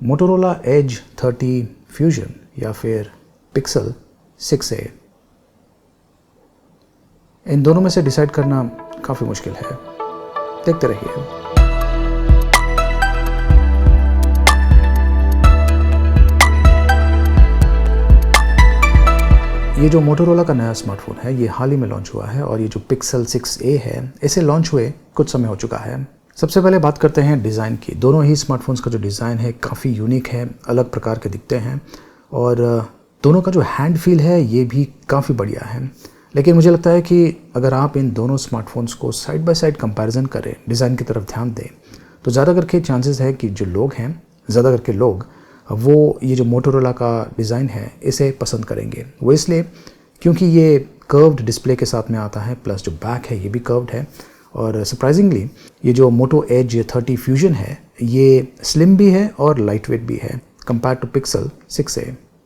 Motorola as 30 fusion या फिर pixel 6a, इन दोनों में से डिसाइड करना काफ़ी मुश्किल है। देखते रहिए। ये जो मोटोरोला का नया स्मार्टफोन है ये हाल ही में लॉन्च हुआ है और ये जो पिक्सल 6a है इसे लॉन्च हुए कुछ समय हो चुका है। सबसे पहले बात करते हैं डिज़ाइन की। दोनों ही स्मार्टफोन्स का जो डिज़ाइन है काफ़ी यूनिक है, अलग प्रकार के दिखते हैं और दोनों का जो हैंड फील है ये भी काफ़ी बढ़िया है। लेकिन मुझे लगता है कि अगर आप इन दोनों स्मार्टफोन्स को साइड बाय साइड कंपैरिजन करें, डिज़ाइन की तरफ ध्यान दें, तो ज़्यादा करके चांसेस है कि जो लोग हैं, ज़्यादा करके लोग वो ये जो मोटोरोला का डिज़ाइन है इसे पसंद करेंगे। वो इसलिए क्योंकि ये कर्व्ड डिस्प्ले के साथ में आता है, प्लस जो बैक है ये भी कर्व्ड है और सरप्राइजिंगली ये जो मोटो एज 30 फ्यूजन है ये स्लिम भी है और लाइट वेट भी है कंपेयर टू पिक्सल 6a।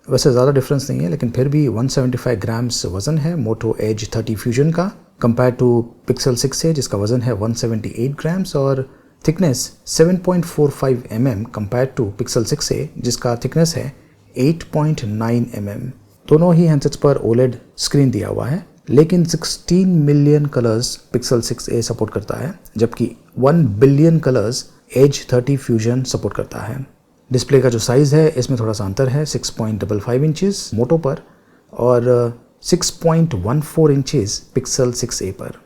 वैसे ज़्यादा डिफरेंस नहीं है लेकिन फिर भी 175 ग्राम्स वज़न है मोटो एज 30 फ्यूजन का कंपेयर टू पिक्सल 6a जिसका वज़न है 178 ग्राम्स और thickness 7.45 mm compare to pixel 6a जिसका थिकनेस है 8.9 mm। दोनों ही हैंडसेट्स पर ओलेड स्क्रीन दिया हुआ है लेकिन 16 million colours pixel 6a support करता है जबकि 1 billion colours Edge 30 Fusion support करता है। डिस्प्ले का जो साइज़ है इसमें थोड़ा सा अंतर है, 6.55 इंचेस मोटो पर और 6.14 इंचेस पिक्सल 6a पर।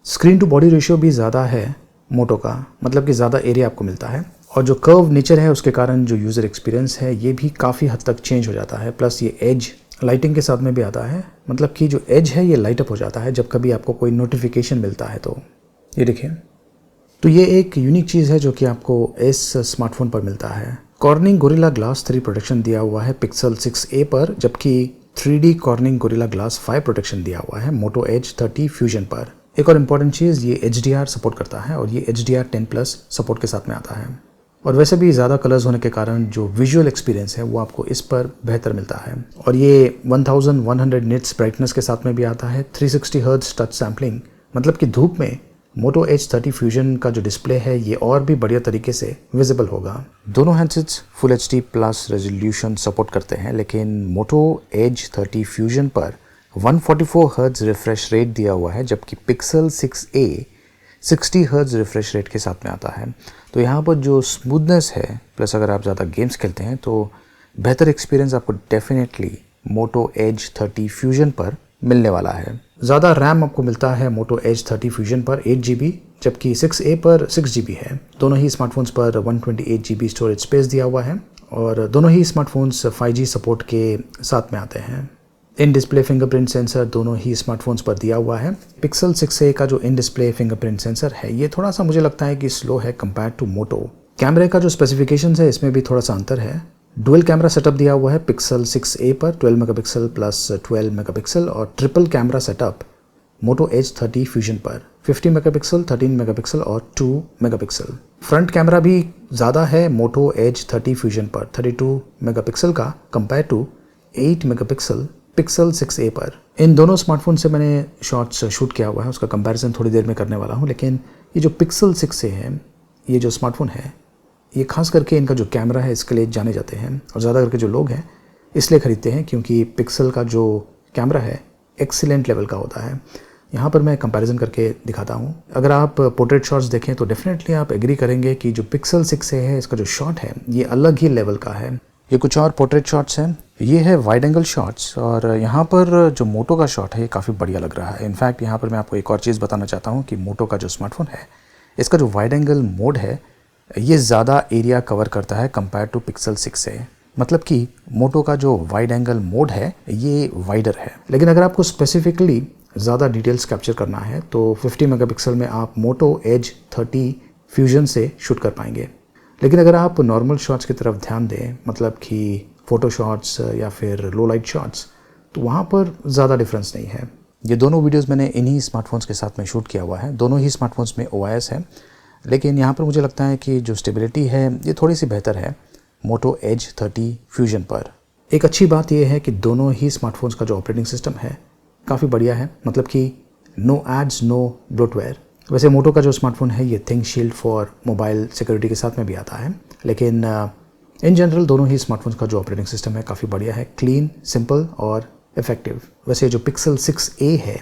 स्क्रीन टू बॉडी रेशियो भी ज़्यादा है मोटो का, मतलब कि ज़्यादा एरिया आपको मिलता है और जो कर्व नेचर है उसके कारण जो यूज़र एक्सपीरियंस है ये भी काफ़ी हद तक चेंज हो जाता है। प्लस ये एज लाइटिंग के साथ में भी आता है, मतलब कि जो एज है ये लाइट अप हो जाता है जब कभी आपको कोई नोटिफिकेशन मिलता है। तो ये देखिए, तो ये एक यूनिक चीज़ है जो कि आपको इस स्मार्टफोन पर मिलता है। कॉर्निंग गोरिल्ला ग्लास 3 प्रोटेक्शन दिया हुआ है पिक्सल 6a पर, जबकि 3D cornering gorilla glass 5 protection दिया हुआ है मोटो एज 30 फ्यूजन पर। एक और इम्पॉर्टेंट चीज़, ये HDR सपोर्ट करता है और ये HDR 10+ सपोर्ट के साथ में आता है और वैसे भी ज़्यादा कलर्स होने के कारण जो विजुअल एक्सपीरियंस है वो आपको इस पर बेहतर मिलता है और ये 1100 निट्स ब्राइटनेस के साथ में भी आता है। 360 हर्ट्ज टच सैम्पलिंग, मतलब कि धूप में मोटो एज 30 फ्यूजन का जो डिस्प्ले है ये और भी बढ़िया तरीके से विजिबल होगा। दोनों handsets full HD+ resolution support करते हैं लेकिन मोटो एज 30 फ्यूजन पर 144 हर्ट्ज रिफ्रेश रेट दिया हुआ है जबकि pixel 6a 60 hertz refresh rate के साथ में आता है। तो यहाँ पर जो स्मूथनेस है, प्लस अगर आप ज़्यादा गेम्स खेलते हैं तो बेहतर एक्सपीरियंस आपको डेफिनेटली मोटो एज 30 फ्यूजन पर मिलने वाला है। ज़्यादा रैम आपको मिलता है मोटो एज 30 फ्यूजन पर 8 GB जबकि 6a पर 6 GB है। दोनों ही स्मार्टफोन्स पर 128 GB स्टोरेज स्पेस दिया हुआ है और दोनों ही स्मार्टफोन्स 5G सपोर्ट के साथ में आते हैं। इन डिस्प्ले फिंगरप्रिंट सेंसर दोनों ही स्मार्टफोन्स पर दिया हुआ है। पिक्सल 6a का जो इन डिस्प्ले फिंगरप्रिंट सेंसर है ये थोड़ा सा मुझे लगता है कि स्लो है कंपेयर टू मोटो। कैमरे का जो स्पेसिफिकेशंस है इसमें भी थोड़ा सा अंतर है। डुअल कैमरा सेटअप दिया हुआ है पिक्सल 6a पर 12 मेगापिक्सल प्लस 12 मेगापिक्सल और triple camera setup Moto Edge 30 fusion पर 50 मेगापिक्सल, 13 मेगापिक्सल और 2 मेगापिक्सल। फ्रंट कैमरा भी ज़्यादा है मोटो एज 30 फ्यूजन पर 32 मेगापिक्सल का compare to 8 megapixel pixel 6a पर। इन दोनों स्मार्टफोन से मैंने शॉट्स शूट किया हुआ है, उसका कंपैरिजन थोड़ी देर में करने वाला हूँ। लेकिन ये जो पिक्सल 6a है, ये जो स्मार्टफोन है, ये खास करके इनका जो कैमरा है इसके लिए जाने जाते हैं और ज़्यादा करके जो लोग हैं इसलिए ख़रीदते हैं क्योंकि पिक्सल का जो कैमरा है एक्सीलेंट लेवल का होता है। यहाँ पर मैं कंपैरिजन करके दिखाता हूँ। अगर आप पोर्ट्रेट शॉट्स देखें तो डेफिनेटली आप एग्री करेंगे कि जो पिक्सल 6a है इसका जो शॉट है ये अलग ही लेवल का है। ये कुछ और पोर्ट्रेट शॉट्स हैं, ये है वाइड एंगल शॉट्स और यहाँ पर जो मोटो का शॉट है ये काफ़ी बढ़िया लग रहा है। इनफैक्ट यहाँ पर मैं आपको एक और चीज़ बताना चाहता हूँ कि मोटो का जो स्मार्टफोन है इसका जो वाइड एंगल मोड है ये ज़्यादा एरिया कवर करता है कंपेयर टू पिक्सल 6a। मतलब कि मोटो का जो वाइड एंगल मोड है ये वाइडर है। लेकिन अगर आपको स्पेसिफिकली ज़्यादा डिटेल्स कैप्चर करना है तो 50 मेगापिक्सल में आप मोटो एज 30 फ्यूजन से शूट कर पाएंगे। लेकिन अगर आप नॉर्मल शॉट्स की तरफ ध्यान दें, मतलब कि फ़ोटो शॉट्स या फिर लो लाइट शॉट्स, तो वहाँ पर ज़्यादा डिफरेंस नहीं है। ये दोनों वीडियोस मैंने इन्हीं स्मार्टफोन्स के साथ में शूट किया हुआ है। दोनों ही स्मार्टफोन्स में OIS है लेकिन यहाँ पर मुझे लगता है कि जो स्टेबिलिटी है ये थोड़ी सी बेहतर है मोटो एज 30 फ्यूजन पर। एक अच्छी बात यह है कि दोनों ही स्मार्टफोन्स का जो ऑपरेटिंग सिस्टम है काफ़ी बढ़िया है, मतलब कि नो एड्स नो ब्लोटवेयर। वैसे मोटो का जो स्मार्टफोन है ये think shield for mobile security के साथ में भी आता है, लेकिन इन जनरल दोनों ही स्मार्टफोन्स का जो ऑपरेटिंग सिस्टम है काफ़ी बढ़िया है, क्लीन, सिंपल और इफेक्टिव। वैसे जो Pixel 6a है,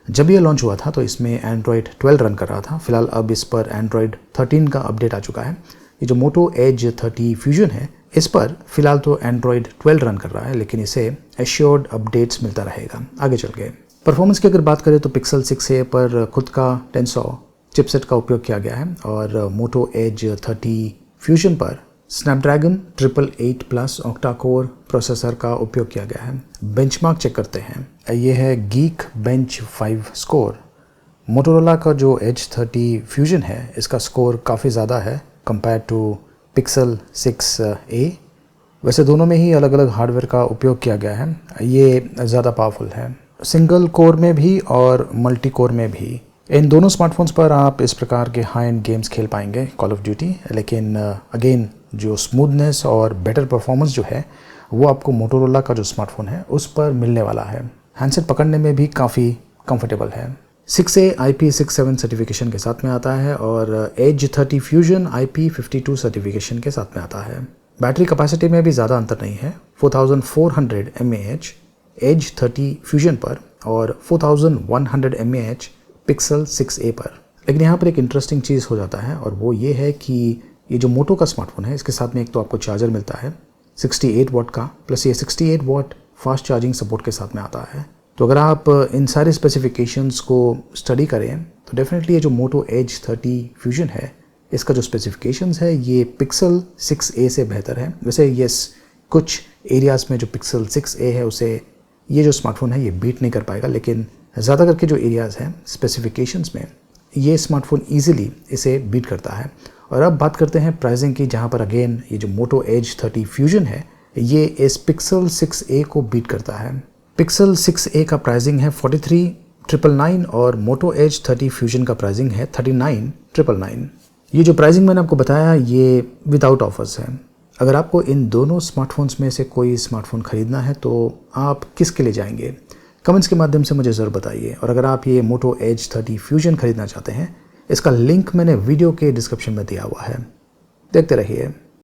जब ये लॉन्च हुआ था तो इसमें Android 12 रन कर रहा था। फिलहाल अब इस पर Android 13 का अपडेट आ चुका है। ये जो Moto Edge 30 Fusion है, इस पर फिलहाल तो Android 12 रन कर रहा है, लेकिन इसे एश्योर्ड अपडेट्स मिलता रहेगा आगे चल के। परफॉर्मेंस की अगर बात करें तो Pixel 6a पर खुद का Tensor चिपसेट का उपयोग किया गया है और Moto Edge 30 Fusion पर Snapdragon 888 plus octa core processor का उपयोग किया गया है। बेंचमार्क चेक करते हैं, ये है Geekbench 5 स्कोर। मोटोरोला का जो Edge 30 Fusion है, इसका स्कोर काफ़ी ज़्यादा है कंपेयर टू Pixel 6a। वैसे दोनों में ही अलग अलग हार्डवेयर का उपयोग किया गया है, ये ज़्यादा पावरफुल है सिंगल कोर में भी और मल्टी कोर में भी। इन दोनों स्मार्टफोन्स पर आप इस प्रकार के हाई एंड गेम्स खेल पाएंगे, कॉल ऑफ ड्यूटी, लेकिन अगेन जो स्मूथनेस और बेटर परफॉर्मेंस जो है वो आपको मोटोरोला का जो स्मार्टफोन है उस पर मिलने वाला है। हैंडसेट पकड़ने में भी काफ़ी कंफर्टेबल है। 6A IP67 सर्टिफिकेशन के साथ में आता है और Edge 30 Fusion IP52 सर्टिफिकेशन के साथ में आता है। बैटरी कैपेसिटी में भी ज़्यादा अंतर नहीं है, 4400 mAh Edge 30 Fusion पर और 4100 mAh Pixel 6a पर। लेकिन यहाँ पर एक इंटरेस्टिंग चीज़ हो जाता है और वो ये है कि ये जो मोटो का स्मार्टफोन है, इसके साथ में एक तो आपको चार्जर मिलता है 68 वाट का, प्लस ये 68 वाट फास्ट चार्जिंग सपोर्ट के साथ में आता है। तो अगर आप इन सारे स्पेसिफिकेशंस को स्टडी करें तो डेफिनेटली ये जो Moto Edge 30 Fusion है, इसका जो स्पेसिफिकेशंस है ये Pixel 6a से बेहतर है। वैसे यस, कुछ एरियाज़ में जो Pixel 6a है उसे ये जो स्मार्टफोन है ये बीट नहीं कर पाएगा, लेकिन ज़्यादा करके जो एरियाज़ हैं स्पेसिफिकेशंस में, ये स्मार्टफोन ईजिली इसे बीट करता है। और अब बात करते हैं प्राइसिंग की, जहाँ पर अगेन ये जो Moto Edge 30 Fusion है ये इस Pixel 6a को बीट करता है। Pixel 6a का प्राइसिंग है 43,999 और Moto Edge 30 Fusion का प्राइसिंग है 39,999। ये जो प्राइसिंग मैंने आपको बताया ये विदाउट ऑफर्स है। अगर आपको इन दोनों स्मार्टफोन्स में से कोई स्मार्टफोन ख़रीदना है तो आप किसके लिए जाएंगे? कमेंट्स के माध्यम से मुझे ज़रूर बताइए। और अगर आप ये Moto Edge 30 Fusion खरीदना चाहते हैं, इसका लिंक मैंने वीडियो के डिस्क्रिप्शन में दिया हुआ है, देखते रहिए।